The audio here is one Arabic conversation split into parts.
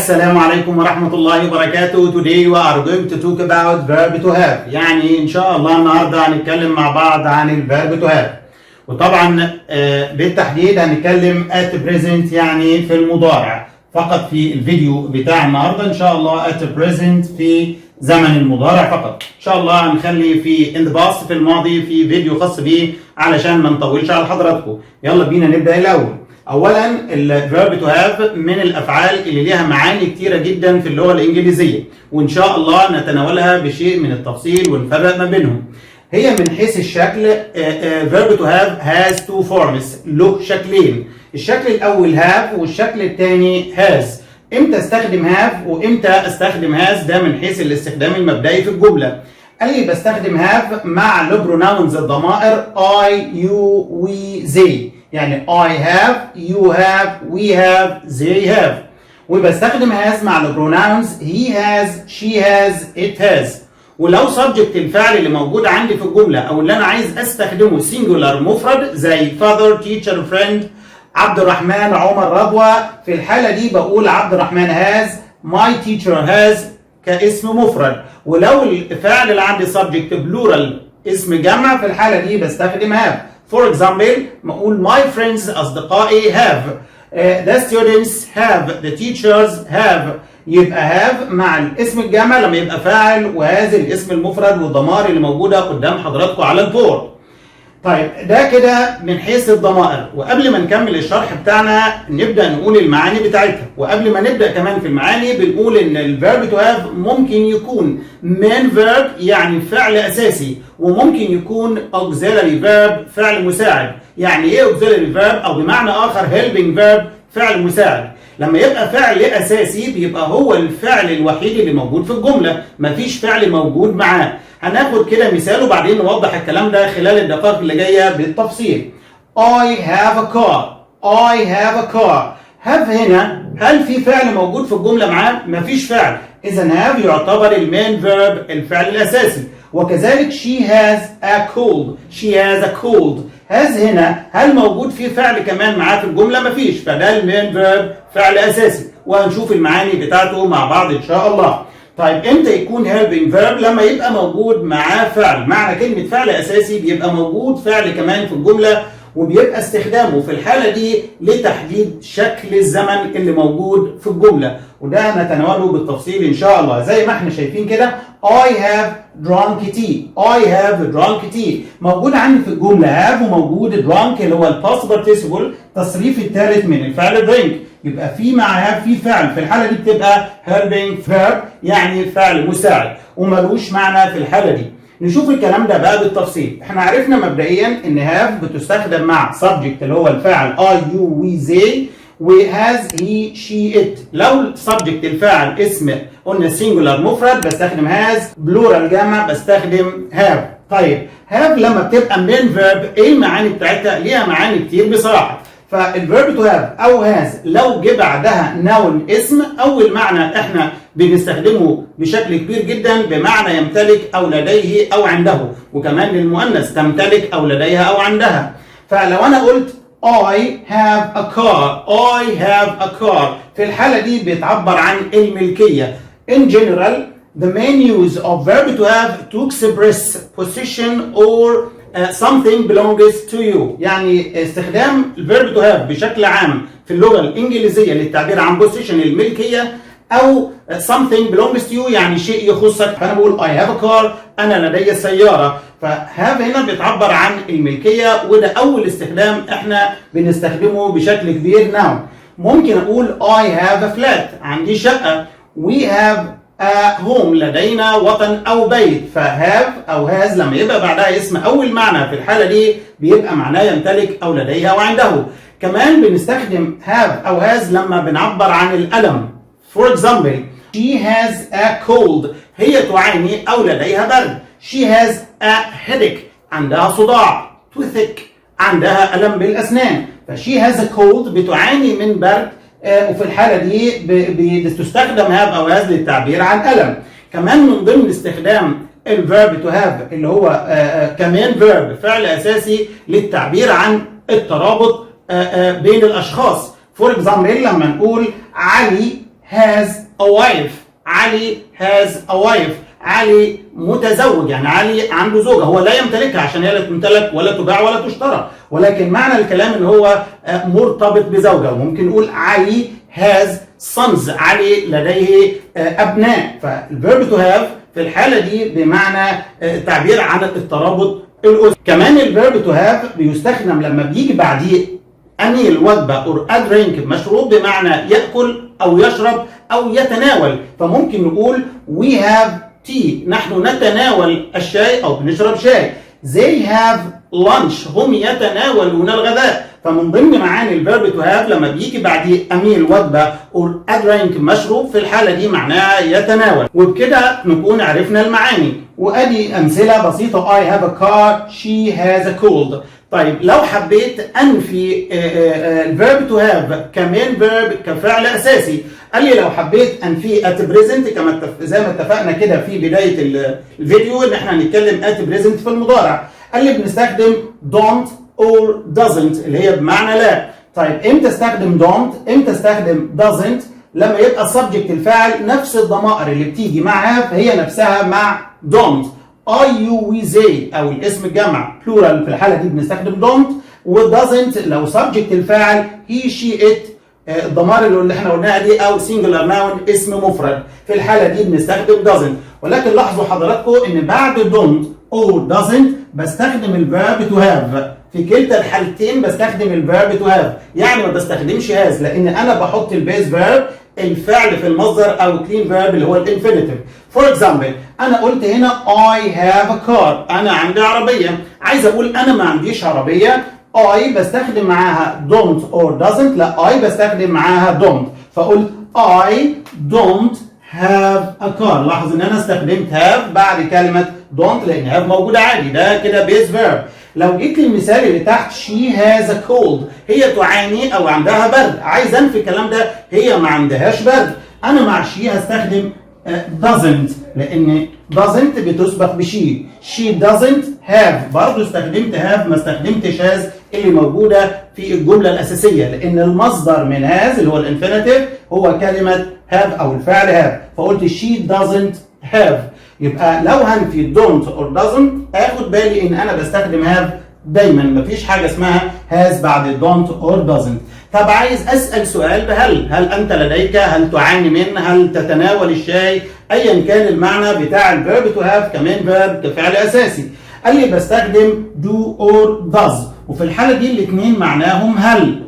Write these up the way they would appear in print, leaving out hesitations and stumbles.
السلام عليكم ورحمة الله وبركاته. Today we are going to talk about verb to have. يعني إن شاء الله النهاردة هنتكلم مع بعض عن الverb to have. وطبعا بالتحديد هنتكلم at present يعني في المضارع فقط في الفيديو بتاع النهاردة إن شاء الله at present في زمن المضارع فقط. إن شاء الله هنخلي في in the past في الماضي في فيديو خاص بيه علشان ما نطولش على حضراتكم. يلا بينا نبدأ الأول. أولاً الverb to have من الأفعال اللي ليها معاني كتيرة جدا في اللغة الإنجليزية، وإن شاء الله نتناولها بشيء من التفصيل ونفرق ما بينهم. هي من حيث الشكل verb to have has two forms، له شكلين، الشكل الأول have والشكل الثاني has. إمتى استخدم have وإمتى استخدم has؟ ده من حيث الاستخدام المبدئي في الجملة. قال لي بستخدم have مع البروناونز الضمائر I, you, we, they. يعني I have, you have, we have, they have. وبستخدم has مع البروناونز he has, she has, it has. ولو subject الفعل اللي موجود عندي في الجملة أو اللي أنا عايز أستخدمه singular مفرد زي father, teacher, friend، عبد الرحمن، عمر، رضوى، في الحالة دي بقول عبد الرحمن has، my teacher has كاسم مفرد. ولو الفعل اللي عندي subject plural اسم جمع في الحالة دي بستخدم have. For example بقول my friends أصدقائي have، the students have، the teachers have. يبقى have مع الاسم الجمع لما يبقى فاعل وهذا الاسم المفرد والضمائر اللي موجودة قدام حضراتكم على البورد. طيب ده كده من حيث الضمائر، وقبل ما نكمل الشرح بتاعنا نبدأ نقول المعاني بتاعتها. وقبل ما نبدأ كمان في المعاني بنقول ان الverb to have ممكن يكون main verb يعني فعل أساسي، وممكن يكون auxiliary verb فعل مساعد. يعني ايه auxiliary verb؟ او بمعنى آخر helping verb فعل مساعد. لما يبقى فعل أساسي بيبقى هو الفعل الوحيد اللي موجود في الجملة، مفيش فعل موجود معاه. هناخد كده مثال وبعدين نوضح الكلام ده خلال الدقائق اللي جاية بالتفصيل. I have a car. I have a car. have هنا هل في فعل موجود في الجملة معاه؟ مفيش فعل. إذا have يعتبر المين verb الفعل الأساسي. وكذلك she has a cold. She has a cold. has هنا هل موجود في فعل كمان معاه في الجملة؟ مفيش، فده المين verb فعل أساسي، وهنشوف المعاني بتاعته مع بعض إن شاء الله. طيب امتى يكون helping verb؟ لما يبقى موجود معاه فعل. معنى كلمة فعل أساسي بيبقى موجود فعل كمان في الجملة، وبيبقى استخدامه في الحالة دي لتحديد شكل الزمن اللي موجود في الجملة، وده هنتناوله بالتفصيل إن شاء الله. زي ما احنا شايفين كده I have drunk tea. I have drunk tea موجود عندي في الجملة have، وموجود drunk اللي هو الباست بارتيسيبل التصريف الثالث من الفعل drink. يبقى في معها في فعل، في الحالة دي بتبقى helping verb يعني فعل مساعد وملوش معنى في الحالة دي. نشوف الكلام ده بقى بالتفصيل. احنا عرفنا مبدئيا ان have بتستخدم مع subject اللي هو الفاعل I, you, we, they، و has he, she, it. لو subject الفاعل اسم قلنا singular مفرد بستخدم has، plural جمع بستخدم have. طيب have لما بتبقى main verb ايه المعاني بتاعتها؟ ليها معاني كتير بصراحة. فالverb to have أو has لو جه بعدها noun اسم، أول معنى احنا بنستخدمه بشكل كبير جدا بمعنى يمتلك أو لديه أو عنده، وكمان للمؤنث تمتلك أو لديها أو عندها. فلو أنا قلت I have a car. I have a car في الحالة دي بتعبر عن الملكية. In general the main use of verb to have to express possession or something belongs to you. يعني استخدام الverb to have بشكل عام في اللغة الإنجليزية للتعبير عن possession الملكية أو something belongs to you يعني شيء يخصك. فأنا بقول I have a car أنا لدي سيارة، فهاف هنا بتعبر عن الملكية، وده أول استخدام احنا بنستخدمه بشكل كبير now. ممكن أقول I have a flat عندي شقة. We have a home لدينا وطن أو بيت. فهاف أو has لما يبقى بعدها اسم أول معنى في الحالة دي بيبقى معناه يمتلك أو لديه أو عنده. كمان بنستخدم have أو has لما بنعبر عن الألم. For example she has a cold هي تعاني أو لديها برد. She has a headache عندها صداع. toothache عندها ألم بالأسنان. فشي has a cold بتعاني من برد، وفي الحالة دي بتستخدم have أو has للتعبير عن ألم. كمان من ضمن استخدام الverb to have اللي هو كمان verb فعل أساسي للتعبير عن الترابط بين الأشخاص. For example لما نقول علي has a wife. علي has a wife. علي متزوج، يعني علي عنده زوجة، هو لا يمتلكها عشان هي لا تمتلك ولا تباع ولا تشترى، ولكن معنى الكلام ان هو مرتبط بزوجة. وممكن نقول علي has sons. علي لديه أبناء. فالverb to have في الحالة دي بمعنى تعبير عن الترابط الأسري. كمان الverb to have بيستخدم لما بيجي بعديه أنهي الوجبة or a drink مشروب، بمعنى يأكل أو يشرب أو يتناول. فممكن نقول we have tea. نحن نتناول الشاي أو بنشرب شاي. They have lunch. هم يتناولون الغداء. فمن ضمن معاني الفيرب to have لما بيجي بعديه أميل وجبة or a drink مشروب، في الحالة دي معناها يتناول. وبكده نكون عرفنا المعاني. وأدي أمثلة بسيطة. I have a car. She has a cold. طيب لو حبيت أنفي الفيرب to have كمان فيرب كفعل أساسي، قال لي لو حبيت أنفي at present كما زي ما اتفقنا كده في بداية الفيديو إن إحنا هنتكلم at present في المضارع. قال لي بنستخدم don't or doesn't اللي هي بمعنى لا. طيب امتى استخدم don't؟ امتى استخدم doesn't؟ لما يبقى subject الفاعل نفس الضمائر اللي بتيجي معها فهي نفسها مع don't. I, you, we, they أو الاسم الجمع plural في الحالة دي بنستخدم don't. و doesn't لو subject الفاعل he, she, it الضمائر اللي احنا قلناها دي أو singular noun اسم مفرد، في الحالة دي بنستخدم doesn't. ولكن لاحظوا حضراتكم إن بعد don't or doesn't بستخدم الverb to have. في كلتا الحالتين بستخدم الverb to have، يعني ما بستخدمش has، لأن أنا بحط البيز verb الفعل في المصدر أو clean verb اللي هو الانفينيتيف. For example أنا قلت هنا I have a car. أنا عندي عربية. عايز أقول أنا ما عنديش عربية. I بستخدم معاها don't or doesn't. لا I بستخدم معاها don't. فقلت I don't have a car. لاحظ إن أنا استخدمت have بعد كلمة don't لأن have موجودة عادي. ده كده base verb. لو جيت للمثال اللي تحت she has a cold. هي تعاني أو عندها برد. عايز أنفي الكلام ده. هي ما عندهاش برد. أنا مع she هستخدم doesn't لأن doesn't بتسبق بشي. she doesn't have. برضه استخدمت have ما استخدمتش has اللي موجودة في الجملة الأساسية، لأن المصدر من has اللي هو الانفينيتيف هو كلمة have أو الفعل have. فقلت she doesn't have. يبقى لو هنفي don't or doesn't اخد بالي ان انا بستخدم have دايما. مفيش حاجه اسمها has بعد don't or doesn't. طب عايز اسال سؤال هل انت لديك، هل تعاني من، هل تتناول الشاي، ايا كان المعنى بتاع الفيرب to have كمان فيرب كفعل اساسي. قال لي بستخدم do or does، وفي الحاله دي الاثنين معناهم هل.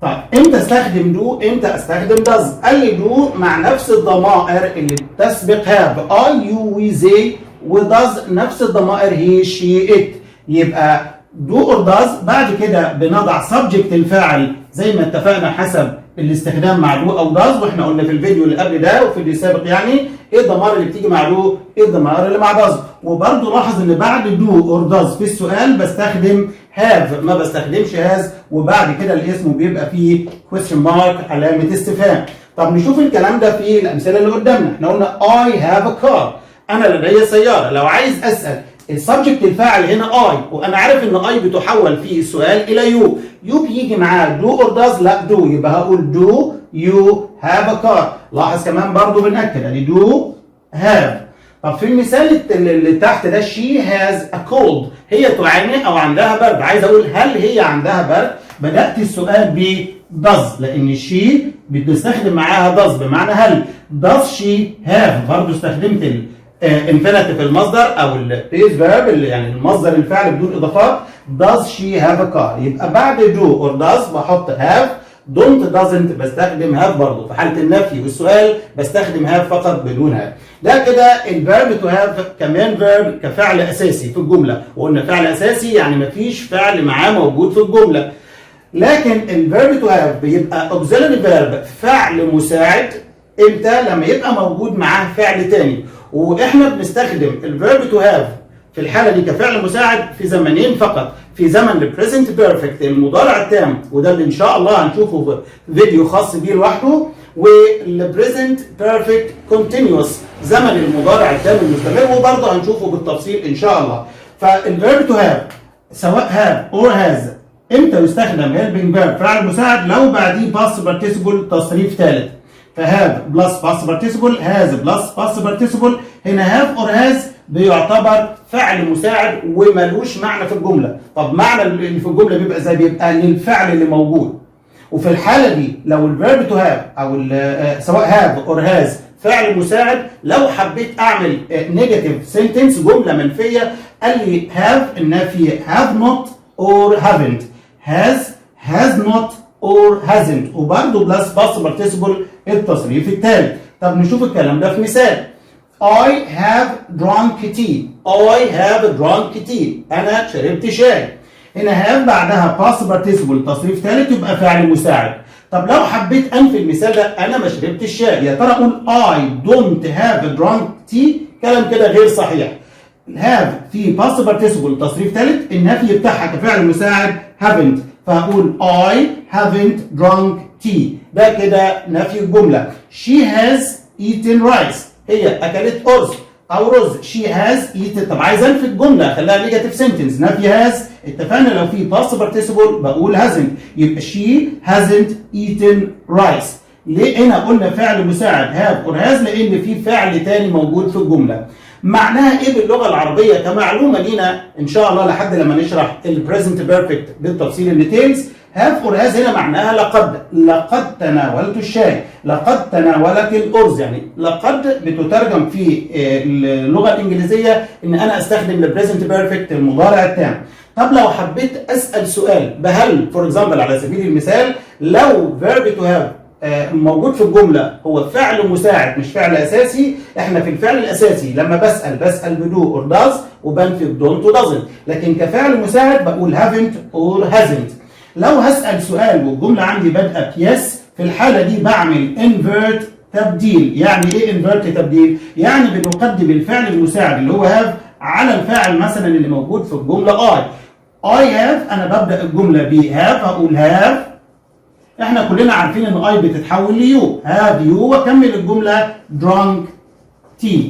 طيب امتى استخدم do؟ امتى استخدم does؟ قال لي do مع نفس الضمائر اللي بتسبق have I, you, we, they، و does نفس الضمائر he, she, it. يبقى do or does بعد كده بنضع subject الفاعل زي ما اتفقنا حسب الاستخدام مع do او does، واحنا قلنا في الفيديو اللي قبل ده وفي اللي سابق يعني ايه الضمائر اللي بتيجي مع do، ايه الضمائر اللي مع does. وبرضه لاحظ ان بعد do or does في السؤال بستخدم have ما بستخدمش has، وبعد كده الاسم بيبقى فيه question mark علامة استفهام. طب نشوف الكلام ده في الأمثلة اللي قدامنا. احنا قلنا I have a car. أنا لدي سيارة. لو عايز أسأل السبجكت الفاعل هنا I، وأنا عارف إن I بتحول في السؤال إلى you. you بيجي معاه do or does؟ لا do، يبقى هقول do you have a car. لاحظ كمان برضو بنأكد يعني do have. طب في المثال اللي تحت ده she has a cold. هي تعاني أو عندها برد. عايز أقول هل هي عندها برد؟ بدأت السؤال ب does لأن she بتستخدم معاها does بمعنى هل. does she have؟ برضو استخدمت infinitive المصدر أو base verb اللي يعني المصدر الفعل بدون إضافات. does she have a car؟ يبقى بعد do or does بحط have. don't doesn't بستخدم have برضه. في حالة النفي والسؤال بستخدم have فقط بدون have. ده كده الفيرب تو هاف كمان فيرب كفعل اساسي في الجمله، وقلنا فعل اساسي يعني مفيش فعل معاه موجود في الجمله. لكن الفيرب تو هاف بيبقى اوكسيلري فيرب فعل مساعد امتى؟ لما يبقى موجود معاه فعل تاني. واحنا بنستخدم الفيرب تو هاف في الحاله دي كفعل مساعد في زمنين فقط، في زمن البريزنت بيرفكت المضارع التام، وده اللي ان شاء الله هنشوفه في فيديو خاص بيه لوحده، والبريزنت بيرفكت كونتينيوس زمن المضارع التام المستمر، وبرضه هنشوفه بالتفصيل ان شاء الله. فالفيرب تو هاف سواء هاف اور هاز امتى يستخدم هيلبنج فيرب فعل مساعد؟ لو بعديه باست بارتيسيبل تصريف ثالث. فهاف بلس باست بارتيسيبل، هاز بلس باست بارتيسيبل. هنا هاف اور هاز بيعتبر فعل مساعد وملوش معنى في الجمله. طب معنى اللي في الجمله بيبقى ازاي؟ بيبقى للفعل اللي موجود. وفي الحاله دي لو الفيرب تو هاف او سواء هاف اور هاز فعل مساعد، لو حبيت اعمل نيجاتيف سنتنس جمله منفيه، قال لي هاف النفي have not or haven't، has not or hasn't، وبرضه بلس باست بارتيسيبل التصريف الثالث. طب نشوف الكلام ده في مثال. I have drunk tea. I have drunk tea. أنا شربت شاي. هنا have بعدها باست بارتيسيبل تصريف ثالث يبقى فعل مساعد. طب لو حبيت أنفي المثال ده، أنا ما شربتش الشاي، يا ترى أقول I don't have drunk tea؟ كلام كده غير صحيح. have في باست بارتيسيبل تصريف ثالث، النفي بتاعها كفعل مساعد haven't، فأقول I haven't drunk tea. ده كده نفي الجملة. She has eaten rice. هي أكلت أرز أو رز. She has eaten. طب عايز أنفي الجملة خليها نيجاتيف سنتنس. نفي has اتفقنا لو في باست بارتيسيبل بقول hasn't، يبقى she hasn't eaten rice. ليه هنا قلنا فعل مساعد have or has؟ لأن في فعل تاني موجود في الجملة. معناها ايه باللغه العربيه كمعلومه لينا ان شاء الله لحد لما نشرح البريزنت بيرفكت بالتفصيل الديتيلز؟ هاف اور هاز هنا معناها لقد تناولت الشاي، لقد تناولت الارز. يعني لقد بتترجم في اللغه الانجليزيه ان انا استخدم البريزنت بيرفكت المضارع التام. طب لو حبيت اسال سؤال بهل فور اكزامبل على سبيل المثال، لو فيرب تو هاف موجود في الجملة هو فعل مساعد مش فعل أساسي، احنا في الفعل الأساسي لما بسأل بدو or does وبنفي بدونت و doesn't، لكن كفعل مساعد بقول haven't or hasn't. لو هسأل سؤال والجملة عندي بادئة بيس، في الحالة دي بعمل invert تبديل. يعني ايه invert تبديل؟ يعني بنقدم الفعل المساعد اللي هو have على الفاعل مثلا اللي موجود في الجملة I have. أنا ببدأ الجملة ب have، هقول have. احنا كلنا عارفين ان اي بتتحول ليو، هاف يو، واكمل الجمله drunk tea،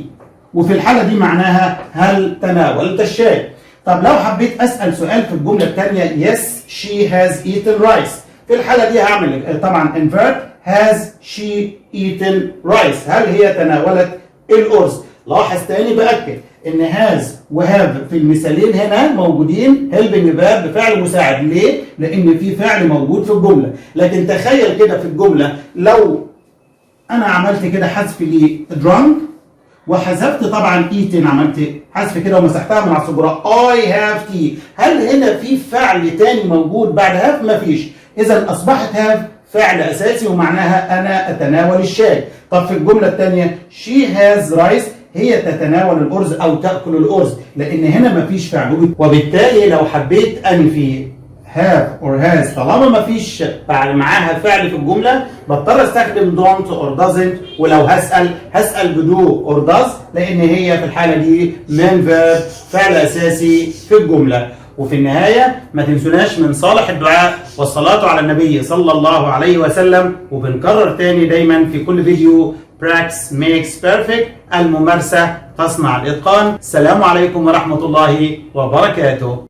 وفي الحاله دي معناها هل تناولت الشاي. طب لو حبيت اسال سؤال في الجمله الثانيه yes she has eaten rice، في الحاله دي هعمل طبعا invert has she eaten rice، هل هي تناولت الارز. لاحظ تاني باكد ان هاز وهاف في المثالين هنا موجودين helping verb بفعل مساعد. ليه؟ لان في فعل موجود في الجمله. لكن تخيل كده في الجمله لو انا عملت كده حذف ل drunk وحذفت طبعا eaten، عملت حذف كده ومسحتها من على السبوره I have tea، هل هنا في فعل تاني موجود بعد have؟ مفيش. اذا اصبحت have فعل اساسي ومعناها انا اتناول الشاي. طب في الجمله الثانيه she has rice، هي تتناول الأرز أو تأكل الأرز، لأن هنا مفيش فعل. وبالتالي لو حبيت أنفي have or has طالما مفيش معاها فعل في الجملة، بضطر استخدم don't or doesn't. ولو هسأل بدو or does، لأن هي في الحالة دي main verb فعل أساسي في الجملة. وفي النهاية ما تنسوناش من صالح الدعاء والصلاة على النبي صلى الله عليه وسلم. وبنكرر تاني دايما في كل فيديو practice makes perfect، الممارسة تصنع الإتقان. السلام عليكم ورحمة الله وبركاته.